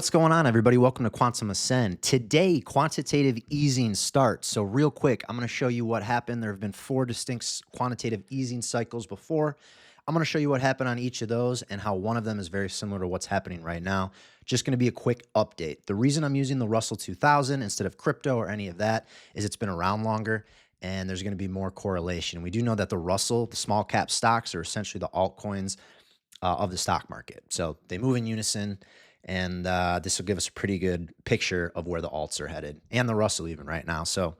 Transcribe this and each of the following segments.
What's going on, everybody? Welcome to Quantum Ascend. Today, quantitative easing starts. So real quick, I'm going to show you what happened. There have been 4 distinct quantitative easing cycles before. I'm going to show you what happened on each of those and how one of them is very similar to what's happening right now. Just going to be a quick update. The reason I'm using the Russell 2000 instead of crypto or any of that is it's been around longer and there's going to be more correlation. We do know that the Russell, the small cap stocks, are essentially the altcoins of the stock market. So they move in unison, and this will give us a pretty good picture of where the alts are headed and the Russell even right now. So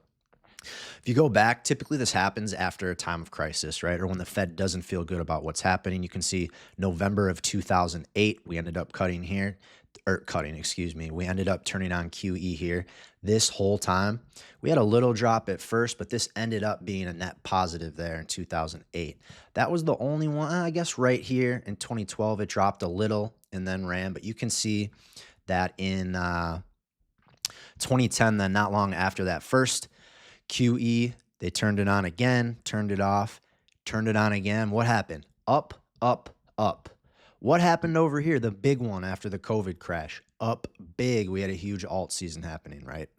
if you go back, typically this happens after a time of crisis, right? Or when the Fed doesn't feel good about what's happening. You can see November of 2008, we ended up we ended up turning on QE here. This whole time, we had a little drop at first, but this ended up being a net positive there in 2008. That was the only one, I guess, right here in 2012, it dropped a little and then ran, but you can see that in 2010, then not long after that first QE, they turned it on again, turned it off, turned it on again. What happened? Up, up, up. What happened over here? The big one after the COVID crash. Up big. We had a huge alt season happening, right?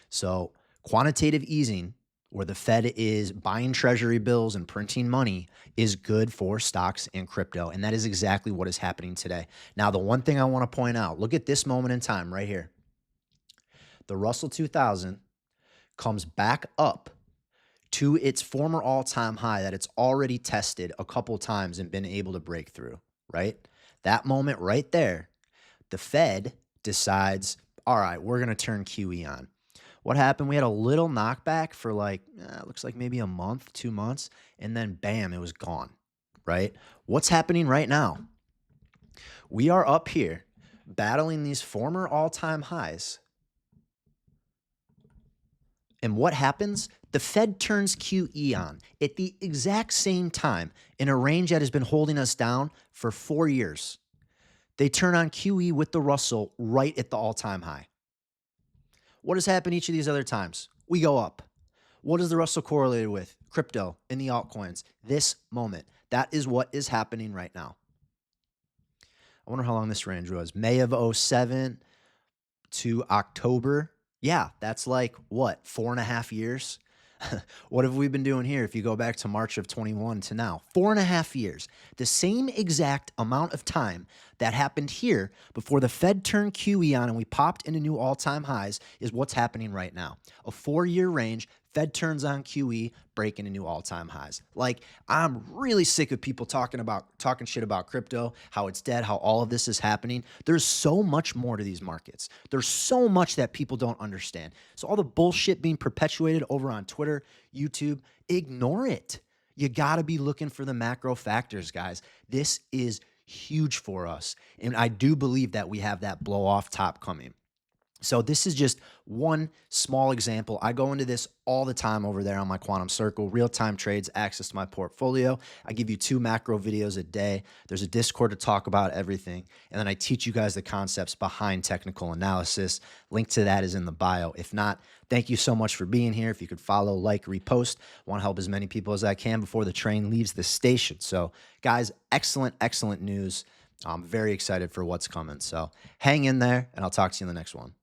So quantitative easing, where the Fed is buying treasury bills and printing money, is good for stocks and crypto. And that is exactly what is happening today. Now, the one thing I want to point out, look at this moment in time right here. The Russell 2000 comes back up to its former all-time high that it's already tested a couple times and been able to break through, right? That moment right there, the Fed decides, all right, we're going to turn QE on. What happened? We had a little knockback for looks like maybe a month, 2 months, and then bam, it was gone, right? What's happening right now? We are up here battling these former all-time highs. And what happens? The Fed turns QE on at the exact same time in a range that has been holding us down for 4 years. They turn on QE with the Russell right at the all-time high. What has happened each of these other times? We go up. What is the Russell correlated with? Crypto and the altcoins. This moment. That is what is happening right now. I wonder how long this range was. May of 07 to October. Yeah, that's like what, 4.5 years? What have we been doing here if you go back to March of 21 to now? 4.5 years. The same exact amount of time that happened here before the Fed turned QE on and we popped into new all-time highs is what's happening right now. A 4-year range, Fed turns on QE, breaking into new all-time highs. Like, I'm really sick of people talking shit about crypto, how it's dead, how all of this is happening. There's so much more to these markets. There's so much that people don't understand. So all the bullshit being perpetuated over on Twitter, YouTube, ignore it. You got to be looking for the macro factors, guys. This is huge for us. And I do believe that we have that blow off top coming. So this is just one small example. I go into this all the time over there on my Quantum Circle, real-time trades, access to my portfolio. I give you 2 macro videos a day. There's a Discord to talk about everything. And then I teach you guys the concepts behind technical analysis. Link to that is in the bio. If not, thank you so much for being here. If you could follow, like, repost. I want to help as many people as I can before the train leaves the station. So guys, excellent, excellent news. I'm very excited for what's coming. So hang in there and I'll talk to you in the next one.